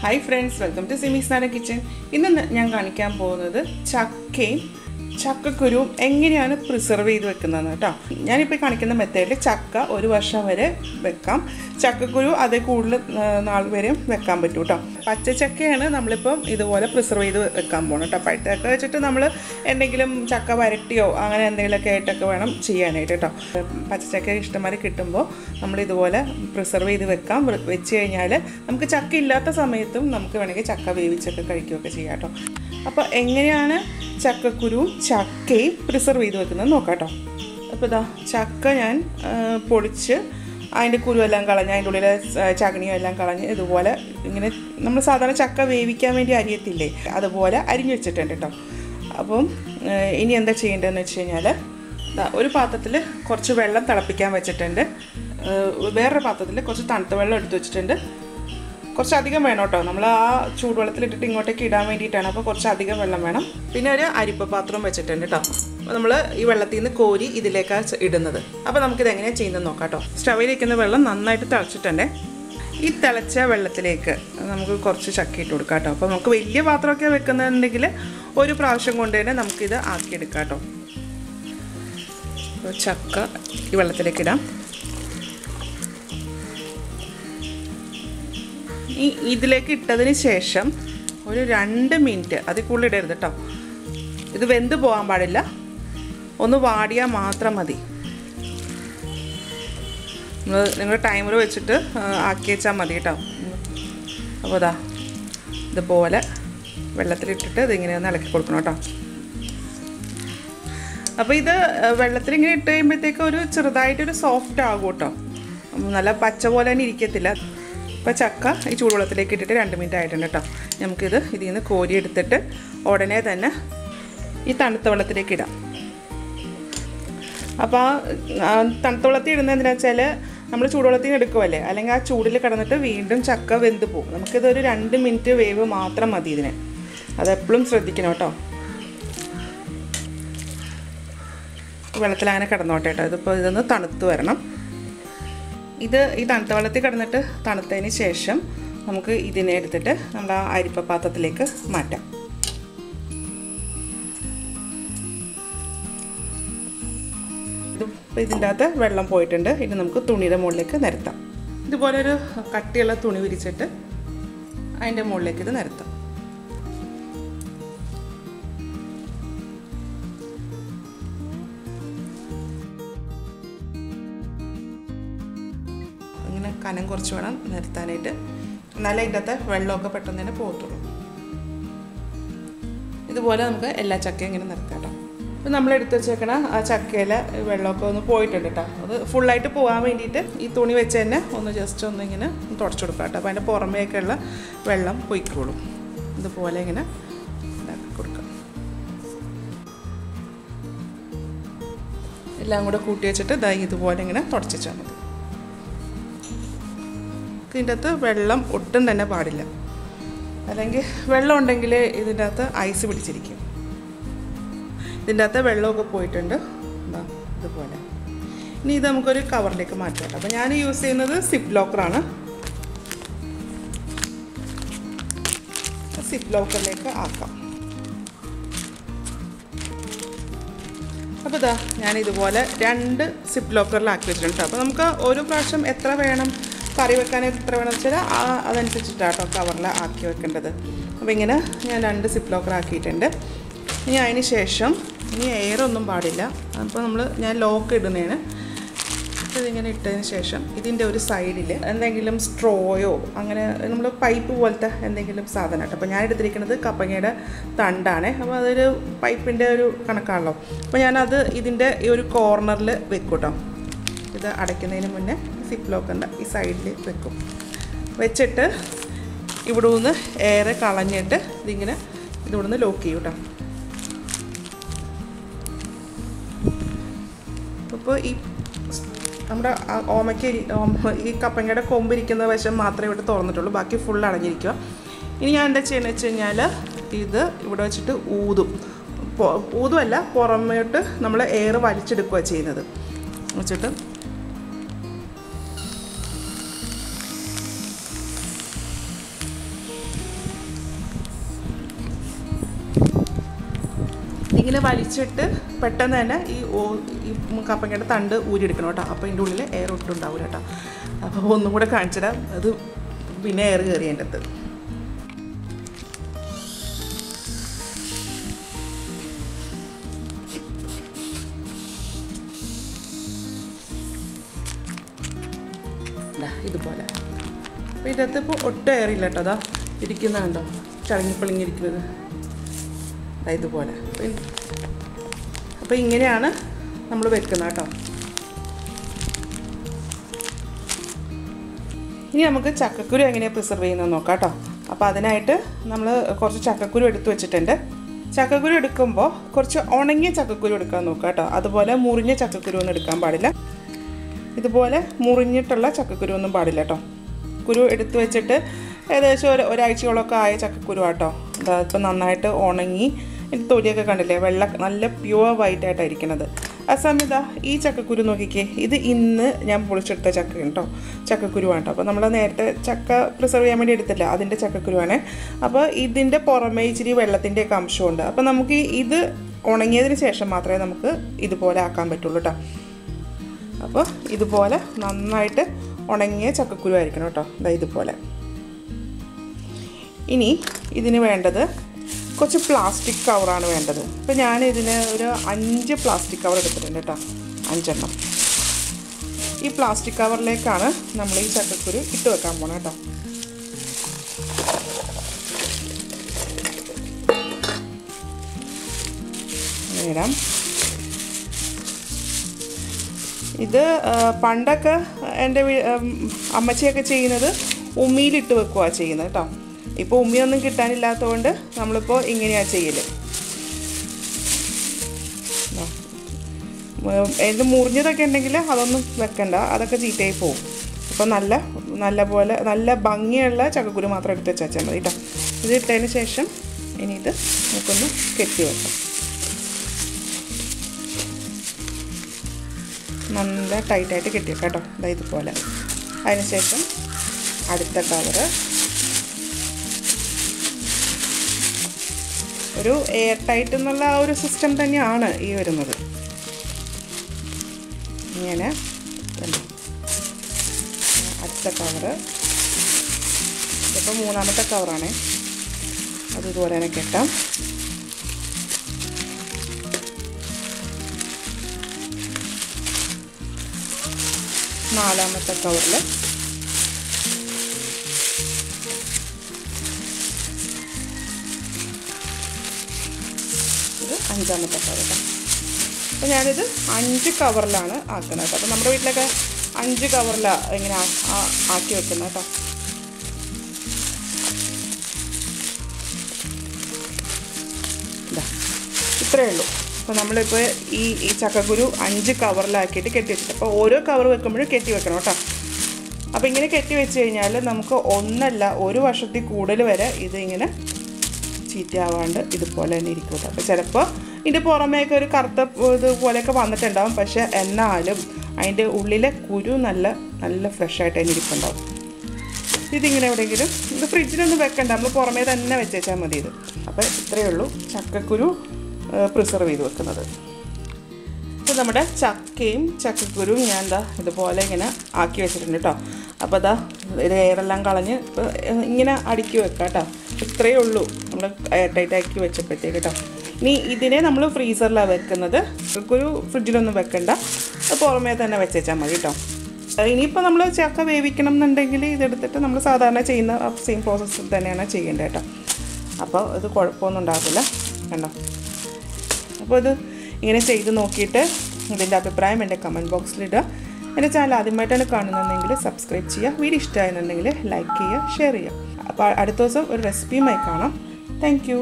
Hi friends, welcome to Simi's Nana Kitchen. ഇന്ന് ഞാൻ കാണിക്കാൻ പോകുന്നത് ചക്കയും ചക്കക്കുരുവും എങ്ങനെയാണ് പ്രിസർവ് ചെയ്ത് വെക്കുന്നതെന്ന് കേട്ടോ. ഞാനിപ്പോൾ കാണിക്കുന്ന മെത്തേഡിൽ ചക്ക ഒരു വർഷം വരെ വെക്കാം, ചക്കക്കുരു അതേ കൂടുതൽ നാൾ വരെയും വെക്കാൻ പറ്റും കേട്ടോ. പച്ചച്ചക്കയാണ് നമ്മളിപ്പം ഇതുപോലെ പ്രിസർവ് ചെയ്ത് വെക്കാൻ പോകണം കേട്ടോ. പഴുത്തൊക്കെ വെച്ചിട്ട് നമ്മൾ എന്തെങ്കിലും ചക്ക വരട്ടിയോ അങ്ങനെ എന്തെങ്കിലുമൊക്കെ ആയിട്ടൊക്കെ വേണം ചെയ്യാനായിട്ട് കേട്ടോ. പച്ചച്ചക്ക ഇഷ്ടംമാതിരി കിട്ടുമ്പോൾ നമ്മളിതുപോലെ പ്രിസർവ് ചെയ്ത് വെക്കാം. വെച്ച് കഴിഞ്ഞാൽ നമുക്ക് ചക്ക ഇല്ലാത്ത സമയത്തും നമുക്ക് വേണമെങ്കിൽ ചക്ക വേവിച്ചൊക്കെ കഴിക്കുകയൊക്കെ ചെയ്യാം കേട്ടോ. അപ്പോൾ എങ്ങനെയാണ് ചക്കക്കുരുവും ചക്കയും പ്രിസർവ് ചെയ്ത് വെക്കുന്നത് നോക്കാം കേട്ടോ. അപ്പോൾ ഇതാ ചക്ക ഞാൻ പൊടിച്ച് അതിൻ്റെ കുരുവെല്ലാം കളഞ്ഞ് അതിൻ്റെ ഉള്ളിലെ ചകണിയും എല്ലാം കളഞ്ഞ് ഇതുപോലെ ഇങ്ങനെ നമ്മൾ സാധാരണ ചക്ക വേവിക്കാൻ വേണ്ടി അരിയത്തില്ലേ, അതുപോലെ അരിഞ്ഞു വെച്ചിട്ടുണ്ട് കേട്ടോ. അപ്പം ഇനി എന്താ ചെയ്യേണ്ടതെന്ന് വെച്ച് കഴിഞ്ഞാൽ ഒരു പാത്രത്തിൽ കുറച്ച് വെള്ളം തിളപ്പിക്കാൻ വെച്ചിട്ടുണ്ട്, വേറൊരു പാത്രത്തിൽ കുറച്ച് തണുത്ത വെള്ളം എടുത്ത് വെച്ചിട്ടുണ്ട്. കുറച്ചധികം വേണം കേട്ടോ, നമ്മൾ ആ ചൂടുവെള്ളത്തിലിട്ടിട്ട് ഇങ്ങോട്ടേക്ക് ഇടാൻ വേണ്ടിയിട്ടാണ്, അപ്പോൾ കുറച്ചധികം വെള്ളം വേണം. പിന്നെ ഒരു അരിപ്പ പാത്രം വെച്ചിട്ടുണ്ട് കേട്ടോ. അപ്പോൾ നമ്മൾ ഈ വെള്ളത്തിൽ നിന്ന് കോരി ഇതിലേക്കാണ് ഇടുന്നത്. അപ്പോൾ നമുക്കിത് എങ്ങനെയാണ് ചെയ്യുന്നത് നോക്കാം കേട്ടോ. സ്റ്റവിലിരിക്കുന്ന വെള്ളം നന്നായിട്ട് തിളച്ചിട്ടുണ്ട്. ഈ തിളച്ച വെള്ളത്തിലേക്ക് നമുക്ക് കുറച്ച് ചക്ക ഇട്ട് കൊടുക്കാം കേട്ടോ. അപ്പോൾ നമുക്ക് വലിയ പാത്രമൊക്കെ വെക്കുന്നുണ്ടെങ്കിൽ ഒരു പ്രാവശ്യം കൊണ്ട് തന്നെ നമുക്കിത് ആക്കിയെടുക്കാം കേട്ടോ. അപ്പോൾ ചക്ക ഈ വെള്ളത്തിലേക്ക് ഇടാം. ഈ ഇതിലേക്ക് ഇട്ടതിന് ശേഷം ഒരു 2 മിനിറ്റ് അതിൽ കൂടുതൽ ഇടരുത് കേട്ടോ. ഇത് വെന്ത് പോകാൻ പാടില്ല, ഒന്ന് വാടിയാൽ മാത്രം മതി. നിങ്ങൾ ടൈമർ വെച്ചിട്ട് ആക്കി വെച്ചാൽ മതി കേട്ടോ. അപ്പോൾ ഇതാ ഇതുപോലെ വെള്ളത്തിലിട്ടിട്ട് ഇതിങ്ങനെ ഒന്ന് ഇളക്കി കൊടുക്കണം കേട്ടോ. അപ്പോൾ ഇത് വെള്ളത്തിൽ ഇങ്ങനെ ഇട്ട് കഴിയുമ്പോഴത്തേക്ക് ഒരു ചെറുതായിട്ടൊരു സോഫ്റ്റ് ആകും കേട്ടോ, നല്ല പച്ച പോലെ തന്നെ ഇരിക്കത്തില്ല. ഇപ്പോൾ ചക്ക ഈ ചൂടുവെള്ളത്തിലേക്ക് ഇട്ടിട്ട് 2 മിനിറ്റ് ആയിട്ടുണ്ട് കേട്ടോ. നമുക്കിത് ഇതിൽ നിന്ന് കോരി എടുത്തിട്ട് ഉടനെ തന്നെ ഈ തണുത്ത വെള്ളത്തിലേക്ക് ഇടാം. അപ്പോൾ ആ തണുത്ത വെള്ളത്തിൽ ഇടുന്നത് എന്താണെന്ന് വെച്ചാൽ നമ്മൾ ചൂടുവെള്ളത്തിൽ നിന്ന് എടുക്കുമല്ലേ, അല്ലെങ്കിൽ ആ ചൂടിൽ കിടന്നിട്ട് വീണ്ടും ചക്ക വെന്ത് പോകും. നമുക്കിതൊരു 2 മിനിറ്റ് വേവ് മാത്രം മതി ഇതിന്, അതെപ്പോഴും ശ്രദ്ധിക്കണം കേട്ടോ. വെള്ളത്തിൽ അങ്ങനെ കിടന്നോട്ടെ കേട്ടോ. ഇതിപ്പോൾ ഇതൊന്ന് തണുത്ത് വരണം. ഈ തണുത്ത വെള്ളത്തിൽ കിടന്നിട്ട് തണുത്തതിന് ശേഷം നമുക്ക് ഇതിനെ എടുത്തിട്ട് നമ്മൾ ആ അരിപ്പ പാത്രത്തിലേക്ക് മാറ്റാം. ഇപ്പോൾ ഇതിൻ്റെ അകത്ത് വെള്ളം പോയിട്ടുണ്ട്. ഇനി നമുക്ക് തുണിയുടെ മുകളിലേക്ക് നിരത്താം. ഇതുപോലൊരു കട്ടിയുള്ള തുണി വിരിച്ചിട്ട് അതിൻ്റെ മുകളിലേക്ക് ഇത് നിരത്താം. ഇങ്ങനെ കനം കുറച്ച് വേണം നിരത്താനായിട്ട്, എന്നാലേ ഇതിൻ്റെ അകത്ത് വെള്ളമൊക്കെ പെട്ടെന്ന് തന്നെ പോകത്തുള്ളൂ. ഇതുപോലെ നമുക്ക് എല്ലാ ചക്കയും ഇങ്ങനെ നിരത്താം കേട്ടോ. അപ്പോൾ നമ്മൾ എടുത്ത് വെച്ചേക്കണ ആ ചക്കയിലെ വെള്ളമൊക്കെ ഒന്ന് പോയിട്ടുണ്ട് കേട്ടോ. അത് ഫുള്ളായിട്ട് പോകാൻ വേണ്ടിയിട്ട് ഈ തുണി വെച്ച് തന്നെ ഒന്ന് ജസ്റ്റ് ഒന്ന് ഇങ്ങനെ തുടച്ചു കൊടുക്കാം കേട്ടോ. അപ്പോൾ അതിൻ്റെ പുറമേക്കുള്ള വെള്ളം പൊയ്ക്കോളും. ഇതുപോലെ ഇങ്ങനെ ഇതാക്കി കൊടുക്കാം. എല്ലാം കൂടെ കൂട്ടി വെച്ചിട്ട് ഇതുപോലെ ഇങ്ങനെ തുടച്ച് വെച്ചാൽ മതി. ഇതിൻ്റെ അകത്ത് വെള്ളം ഒട്ടും തന്നെ പാടില്ല, അല്ലെങ്കിൽ വെള്ളം ഉണ്ടെങ്കിൽ ഇതിൻ്റെ അകത്ത് ഐസ് പിടിച്ചിരിക്കും. ഇതിൻ്റെ അകത്ത് വെള്ളമൊക്കെ പോയിട്ടുണ്ട് ഇതുപോലെ. ഇനി ഇത് നമുക്കൊരു കവറിലേക്ക് മാറ്റാം. അപ്പോൾ ഞാൻ യൂസ് ചെയ്യുന്നത് സിപ്പ് ലോക്കറാണ്. സിപ്പ് ലോക്കറിലേക്ക് ആക്കാം. അപ്പോൾ ഇതാ ഞാനിതുപോലെ 2 സിപ്പ് ലോക്കറിലാക്കി വെച്ചിട്ടുണ്ട്. അപ്പോൾ നമുക്ക് ഓരോ പ്രാവശ്യം എത്ര വേണം കറി വെക്കാനായിട്ട് എത്ര വേണമെന്ന് വെച്ചാൽ അതനുസരിച്ചിട്ടാണ് കേട്ടോ കവറിൽ ആക്കി വെക്കേണ്ടത്. അപ്പോൾ ഇങ്ങനെ ഞാൻ 2 സിപ്പ് ലോക്കർ ആക്കിയിട്ടുണ്ട്. ഇനി അതിന് ശേഷം ഇനി എയറൊന്നും പാടില്ല. അപ്പോൾ ഞാൻ ലോക്ക് ഇടുന്നതാണ്. ഇതിങ്ങനെ ഇട്ടതിന് ശേഷം ഇതിൻ്റെ ഒരു സൈഡിൽ എന്തെങ്കിലും സ്ട്രോയോ അങ്ങനെ നമ്മൾ പൈപ്പ് പോലത്തെ എന്തെങ്കിലും സാധനം കേട്ടോ. അപ്പോൾ ഞാൻ എടുത്തിരിക്കുന്നത് കപ്പങ്ങയുടെ തണ്ടാണ്. അപ്പോൾ അതൊരു പൈപ്പിൻ്റെ ഒരു കണക്കാണല്ലോ. അപ്പോൾ ഞാനത് ഇതിൻ്റെ ഈ ഒരു കോർണറിൽ വെക്കും കേട്ടോ. ഇത് അടയ്ക്കുന്നതിന് മുന്നേ സിപ്പ് ലോക്കറിൻ്റെ ഈ സൈഡിൽ വെക്കും. വെച്ചിട്ട് ഇവിടെ നിന്ന് എയർ കളഞ്ഞിട്ട് ഇതിങ്ങനെ ഇവിടെ നിന്ന് ലോക്ക് ചെയ്യും കേട്ടോ. അപ്പോൾ ഈ നമ്മുടെ ഓമയ്ക്ക് ഈ കപ്പങ്ങയുടെ കൊമ്പിരിക്കുന്ന വശം മാത്രമേ ഇവിടെ തുറന്നിട്ടുള്ളൂ, ബാക്കി ഫുൾ അടഞ്ഞിരിക്കുക. ഇനി ഞാൻ എന്താ ചെയ്യുന്നത് വെച്ച് കഴിഞ്ഞാൽ ഇത് ഇവിടെ വെച്ചിട്ട് ഊതുമല്ല പുറമേട്ട് നമ്മൾ എയർ വലിച്ചെടുക്കുക ചെയ്യുന്നത്. വെച്ചിട്ട് ഇതിങ്ങനെ വലിച്ചിട്ട് പെട്ടെന്ന് തന്നെ ഈ കപ്പങ്ങയുടെ തണ്ട് ഊരിയെടുക്കണം കേട്ടോ. അപ്പോൾ ഇതിൻ്റെ ഉള്ളിൽ എയർ ഒട്ടും ഉണ്ടാവില്ല കേട്ടോ. അപ്പോൾ ഒന്നും കൂടെ കാണിച്ചിടാം. അത് പിന്നെ എയർ കയറി അതിൻ്റെ അകത്ത്. ഇതുപോലെ. അപ്പോൾ ഇതിനകത്ത് ഇപ്പോൾ ഒട്ടും എയറില്ല കേട്ടോ. അതാ ഇരിക്കുന്നതുണ്ടോ, ചളങ്ങിപ്പൊളിങ്ങിരിക്കുന്നത് ഇതുപോലെ. അപ്പോൾ ഇങ്ങനെയാണ് നമ്മൾ വെക്കുന്നത് കേട്ടോ. ഇനി നമുക്ക് ചക്കക്കുരു എങ്ങനെയാണ് പ്രിസർവ് ചെയ്യുന്നത് നോക്കാം കേട്ടോ. അപ്പോൾ അതിനായിട്ട് നമ്മൾ കുറച്ച് ചക്കക്കുരു എടുത്ത് വെച്ചിട്ടുണ്ട്. ചക്കക്കുരു എടുക്കുമ്പോൾ കുറച്ച് ഉണങ്ങിയ ചക്കക്കുരു എടുക്കാൻ നോക്കാം കേട്ടോ. അതുപോലെ മുറിഞ്ഞ ചക്കക്കുരു ഒന്നും എടുക്കാൻ പാടില്ല. ഇതുപോലെ മുറിഞ്ഞിട്ടുള്ള ചക്കക്കുരു ഒന്നും പാടില്ല കേട്ടോ. കുരു എടുത്ത് വെച്ചിട്ട് ഏകദേശം ഒരാഴ്ചയോളമൊക്കെ ആയ ചക്കക്കുരു കേട്ടോ. ഇപ്പം നന്നായിട്ട് ഉണങ്ങി തൊലിയൊക്കെ കണ്ടില്ലേ, നല്ല പ്യുവർ വൈറ്റ് ആയിട്ടായിരിക്കണത്. ആ സമയത്ത് ഈ ചക്കക്കുരു നോക്കിക്കേ, ഇത് ഇന്ന് ഞാൻ പൊളിച്ചെടുത്ത ചക്ക കേട്ടോ, ചക്കക്കുരുവാണ് കേട്ടോ. അപ്പോൾ നമ്മൾ നേരത്തെ ചക്ക പ്രിസർവ് ചെയ്യാൻ വേണ്ടി എടുത്തില്ല, അതിൻ്റെ ചക്കക്കുരുവാണ്. അപ്പോൾ ഇതിൻ്റെ പുറമേ ഇച്ചിരി വെള്ളത്തിൻ്റെയൊക്കെ അംശമുണ്ട്. അപ്പോൾ നമുക്ക് ഇത് ഉണങ്ങിയതിന് ശേഷം മാത്രമേ നമുക്ക് ഇതുപോലെ ആക്കാൻ പറ്റുള്ളൂ കേട്ടോ. അപ്പോൾ ഇതുപോലെ നന്നായിട്ട് ഉണങ്ങിയ ചക്കക്കുരു ആയിരിക്കണം കേട്ടോ. ഇതുപോലെ. ഇനി ഇതിന് വേണ്ടത് കുറച്ച് പ്ലാസ്റ്റിക് കവറാണ് വേണ്ടത്. അപ്പോൾ ഞാൻ ഇതിന് ഒരു 5 പ്ലാസ്റ്റിക് കവർ എടുത്തിട്ടുണ്ട് കേട്ടോ, 5 എണ്ണം. ഈ പ്ലാസ്റ്റിക് കവറിലേക്കാണ് നമ്മൾ ഈ ചക്കക്കുരു ഇട്ട് വെക്കാൻ പോകണം കേട്ടോ. ഇടാം. ഇത് പണ്ടൊക്കെ എൻ്റെ അമ്മച്ചിയൊക്കെ ചെയ്യുന്നത് ഉമ്മിയിലിട്ട് വെക്കുകയാണ് ചെയ്യുന്നത് കേട്ടോ. ഇപ്പോൾ ഉമ്മിയൊന്നും കിട്ടാനില്ലാത്തതുകൊണ്ട് നമ്മളിപ്പോൾ ഇങ്ങനെയാണ് ചെയ്യൽ. എന്ത് മുറിഞ്ഞതൊക്കെ ഉണ്ടെങ്കിൽ അതൊന്നും വെക്കണ്ട, അതൊക്കെ ചീത്തയായി പോകും. അപ്പോൾ നല്ല ഭംഗിയുള്ള ചക്കക്കുരു മാത്രം എടുത്ത് വെച്ചാൽ മതി കേട്ടോ. ഇത് ഇട്ടതിന് ശേഷം ഇനി ഇത് നമുക്കൊന്ന് കെട്ടി വെക്കാം. നല്ല ടൈറ്റായിട്ട് കെട്ടി വെക്കാം കേട്ടോ. ഇതുപോലെ. അതിനുശേഷം അടുത്ത കവറ് ഒരു എയർ ടൈറ്റ് എന്നുള്ള ആ ഒരു സിസ്റ്റം തന്നെയാണ് ഈ വരുന്നത്. ഇങ്ങനെ അടുത്ത കവറ്, ഇതിപ്പോൾ 3ാമത്തെ കവറാണ്. അത് ഇതുപോലെ തന്നെ കെട്ടാം. നാലാമത്തെ കവറിൽ ഇത് 5ാമത്തെ കവർ. അപ്പോൾ ഞാനിത് 5 കവറിലാണ് ആക്കുന്നത് കേട്ടോ. അപ്പോൾ നമ്മുടെ വീട്ടിലൊക്കെ 5 കവറിലാണ് ഇങ്ങനെ ആക്കി വെക്കുന്നത് കേട്ടോ. ഇത്രയേ ഉള്ളൂ. അപ്പോൾ നമ്മളിപ്പോൾ ഈ ചക്കക്കുരു 5 കവറിലാക്കിയിട്ട് കെട്ടി വെച്ചിട്ട്, അപ്പോൾ ഓരോ കവർ വെക്കുമ്പോഴും കെട്ടി വെക്കണം കേട്ടോ. അപ്പോൾ ഇങ്ങനെ കെട്ടി വെച്ച് കഴിഞ്ഞാൽ നമുക്ക് ഒന്നല്ല 1 വർഷത്തിൽ കൂടുതൽ വരെ ഇതിങ്ങനെ ചീത്തയാവാണ്ട് ഇതുപോലെ തന്നെ ഇരിക്കും കേട്ടോ. അപ്പോൾ ചിലപ്പോൾ ഇതിൻ്റെ പുറമേയൊക്കെ ഒരു കറുത്ത ഇതുപോലെയൊക്കെ വന്നിട്ടുണ്ടാവും, പക്ഷേ എന്നാലും അതിൻ്റെ ഉള്ളിലെ കുരു നല്ല ഫ്രഷായിട്ട് തന്നെ ഇരിപ്പുണ്ടാവും. ഇതിങ്ങനെ എവിടെയെങ്കിലും ഇത് ഫ്രിഡ്ജിലൊന്നും വെക്കണ്ട, നമ്മൾ പുറമേ തന്നെ വെച്ചാൽ മതി ഇത്. അപ്പോൾ ഇത്രയേ ഉള്ളൂ ചക്കക്കുരു പ്രിസർവ് ചെയ്ത് വെക്കുന്നത്. ഇപ്പോൾ നമ്മുടെ ചക്കയും ചക്കക്കുരുവും ഞാൻ ഇതുപോലെ ഇങ്ങനെ ആക്കി വെച്ചിട്ടുണ്ട് കേട്ടോ. അപ്പോൾ ഇത് എയറെല്ലാം കളഞ്ഞ് ഇങ്ങനെ അടുക്കി വെക്കാം കേട്ടോ. ഇത്രയേ ഉള്ളൂ നമ്മൾ എയർ ടൈറ്റ് ആക്കി വെച്ചപ്പോഴത്തേക്ക് കേട്ടോ. ഇനി ഇതിനെ നമ്മൾ ഫ്രീസറിലാണ് വെക്കുന്നത്. ചക്കക്കുരു ഫ്രിഡ്ജിലൊന്നും വെക്കണ്ട, പുറമേ തന്നെ വെച്ചാൽ മതി കേട്ടോ. ഇനിയിപ്പോൾ നമ്മൾ ചക്ക വേവിക്കണം എന്നുണ്ടെങ്കിൽ ഇതെടുത്തിട്ട് നമ്മൾ സാധാരണ ചെയ്യുന്ന സെയിം പ്രോസസ്സിൽ തന്നെയാണ് ചെയ്യേണ്ടത് കേട്ടോ. അപ്പോൾ ഇത് കുഴപ്പമൊന്നും ഉണ്ടാകില്ല കണ്ടോ. അപ്പോൾ ഇത് ഇങ്ങനെ ചെയ്ത് നോക്കിയിട്ട് ഇതിൻ്റെ അഭിപ്രായം എൻ്റെ കമൻറ്റ് ബോക്സിലിടുക. എൻ്റെ ചാനൽ ആദ്യമായിട്ടാണ് കാണുന്നതെങ്കിൽ സബ്സ്ക്രൈബ് ചെയ്യുക. വീഡിയോ ഇഷ്ടമായിരുന്നുണ്ടെങ്കിൽ ലൈക്ക് ചെയ്യുക, ഷെയർ ചെയ്യുക. അപ്പോൾ അടുത്ത ദിവസം ഒരു റെസിപ്പിയുമായി കാണാം. Thank you.